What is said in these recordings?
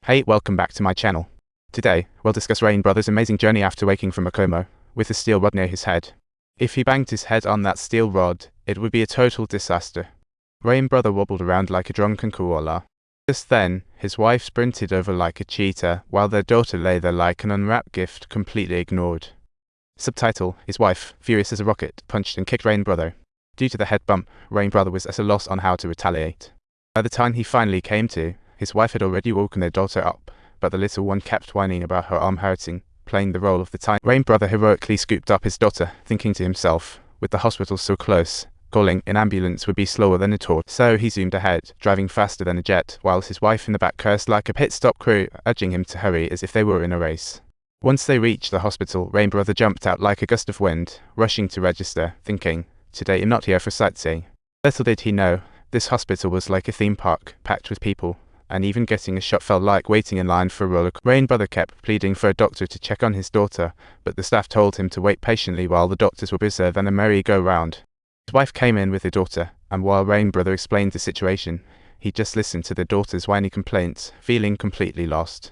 Hey, welcome back to my channel. Today, we'll discuss Rain Brother's amazing journey after waking from a coma, with a steel rod near his head. If he banged his head on that steel rod, it would be a total disaster. Rain Brother wobbled around like a drunken koala. Just then, his wife sprinted over like a cheetah, while their daughter lay there like an unwrapped gift completely ignored. Subtitle: His wife, furious as a rocket, punched and kicked Rain Brother. Due to the head bump, Rain Brother was at a loss on how to retaliate. By the time he finally came to, his wife had already woken their daughter up, but the little one kept whining about her arm hurting, playing the role of the time. Rain Brother heroically scooped up his daughter, thinking to himself, with the hospital so close, calling an ambulance would be slower than a torch. So he zoomed ahead, driving faster than a jet, whilst his wife in the back cursed like a pit stop crew, urging him to hurry as if they were in a race. Once they reached the hospital, Rain Brother jumped out like a gust of wind, rushing to register, thinking, "Today I'm not here for sightseeing." Little did he know, this hospital was like a theme park, packed with people, and even getting a shot felt like waiting in line for a roller coaster. Rain Brother kept pleading for a doctor to check on his daughter, but the staff told him to wait patiently while the doctors were busier than a merry-go-round. His wife came in with the daughter, and while Rain Brother explained the situation, he just listened to the daughter's whiny complaints, feeling completely lost.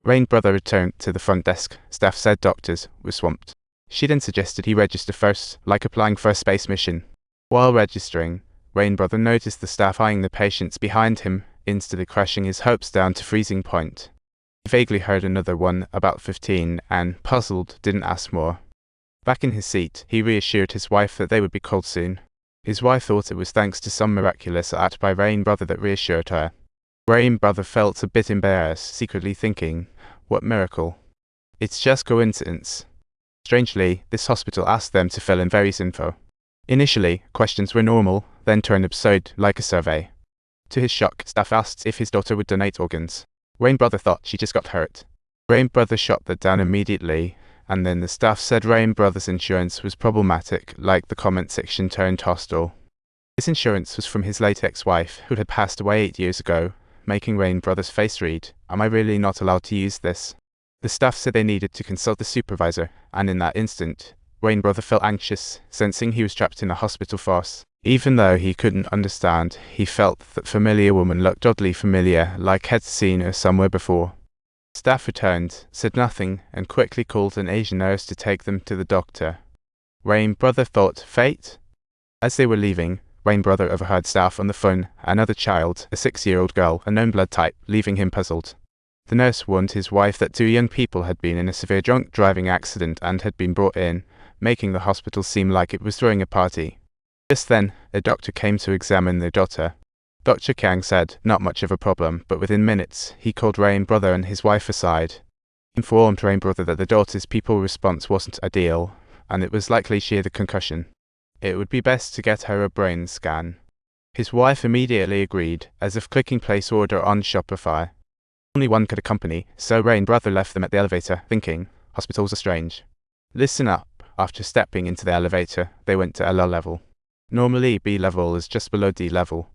Rain Brother returned to the front desk. Staff said doctors were swamped. She then suggested he register first, like applying for a space mission. While registering, Rain Brother noticed the staff eyeing the patients behind him, instantly crushing his hopes down to freezing point. He vaguely heard another one, about 15, and, puzzled, didn't ask more. Back in his seat, he reassured his wife that they would be called soon. His wife thought it was thanks to some miraculous act by Rain Brother that reassured her. Rain Brother felt a bit embarrassed, secretly thinking, what miracle? It's just coincidence. Strangely, this hospital asked them to fill in various info. Initially, questions were normal, then turned absurd, like a survey. To his shock, staff asked if his daughter would donate organs. Rain Brother thought she just got hurt. Rain Brother shot that down immediately, and then the staff said Rain Brother's insurance was problematic, like the comment section turned hostile. This insurance was from his late ex-wife, who had passed away 8 years ago, making Rain Brother's face read, "Am I really not allowed to use this?" The staff said they needed to consult the supervisor, and in that instant, Rain Brother felt anxious, sensing he was trapped in a hospital farce. Even though he couldn't understand, he felt that familiar woman looked oddly familiar, like he'd seen her somewhere before. Staff returned, said nothing, and quickly called an Asian nurse to take them to the doctor. Rain Brother thought, fate? As they were leaving, Rain Brother overheard staff on the phone, another child, a 6-year-old girl, a known blood type, leaving him puzzled. The nurse warned his wife that 2 young people had been in a severe drunk driving accident and had been brought in, making the hospital seem like it was throwing a party. Just then, a doctor came to examine their daughter. Dr. Kang said, not much of a problem, but within minutes, he called Rain Brother and his wife aside. He informed Rain Brother that the daughter's people response wasn't ideal, and it was likely she had a concussion. It would be best to get her a brain scan. His wife immediately agreed, as if clicking place order on Shopify. Only one could accompany, so Rain Brother left them at the elevator, thinking, hospitals are strange. Listen up. After stepping into the elevator, they went to LL level. Normally, B level is just below D level.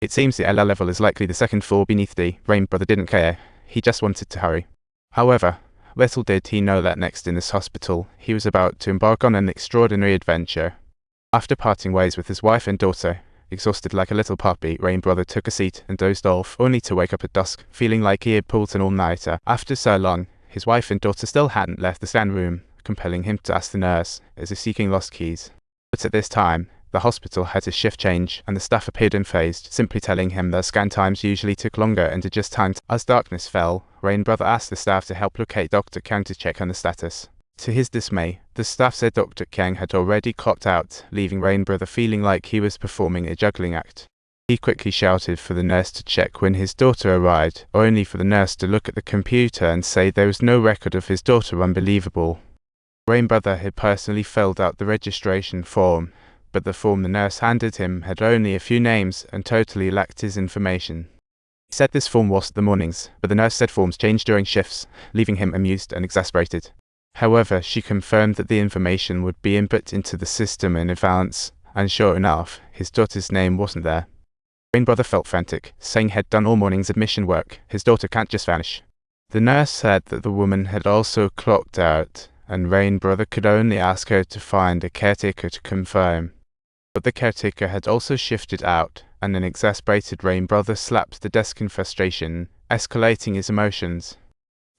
It seems the LL level is likely the second floor beneath D. Rain Brother didn't care, he just wanted to hurry. However, little did he know that next in this hospital, he was about to embark on an extraordinary adventure. After parting ways with his wife and daughter, exhausted like a little puppy, Rain Brother took a seat and dozed off, only to wake up at dusk, feeling like he had pulled an all-nighter. After so long, his wife and daughter still hadn't left the scan room, compelling him to ask the nurse, as if seeking lost keys. But at this time, the hospital had a shift change, and the staff appeared unfazed, simply telling him that scan times usually took longer and adjust time. As darkness fell, Rain Brother asked the staff to help locate Dr. Kang to check on the status. To his dismay, the staff said Dr. Kang had already clocked out, leaving Rain Brother feeling like he was performing a juggling act. He quickly shouted for the nurse to check when his daughter arrived, only for the nurse to look at the computer and say there was no record of his daughter. Unbelievable. Rain Brother had personally filled out the registration form, but the form the nurse handed him had only a few names and totally lacked his information. He said this form was the mornings, but the nurse said forms changed during shifts, leaving him amused and exasperated. However, she confirmed that the information would be input into the system in advance, and sure enough, his daughter's name wasn't there. Rain Brother felt frantic, saying he'd done all morning's admission work, his daughter can't just vanish. The nurse said that the woman had also clocked out, and Rain Brother could only ask her to find a caretaker to confirm. But the caretaker had also shifted out, and an exasperated Rain Brother slapped the desk in frustration, escalating his emotions.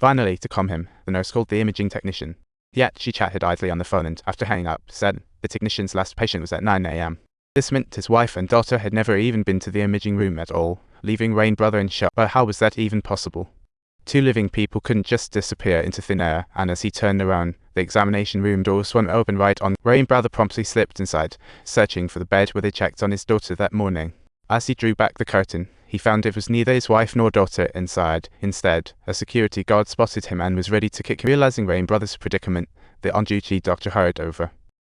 Finally, to calm him, the nurse called the imaging technician. Yet she chatted idly on the phone and, after hanging up, said the technician's last patient was at 9 a.m. This meant his wife and daughter had never even been to the imaging room at all, leaving Rain brother in shock. But how was that even possible? Two living people couldn't just disappear into thin air, and as he turned around, the examination room door swung open right on. Rain brother promptly slipped inside, searching for the bed where they checked on his daughter that morning. As he drew back the curtain, he found it was neither his wife nor daughter inside. Instead, a security guard spotted him and was ready to kick him. Realizing Rain brother's predicament, the on-duty doctor hurried over.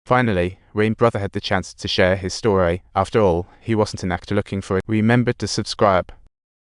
Finally, Rain brother had the chance to share his story. After all, he wasn't an actor looking for it. Remember to subscribe.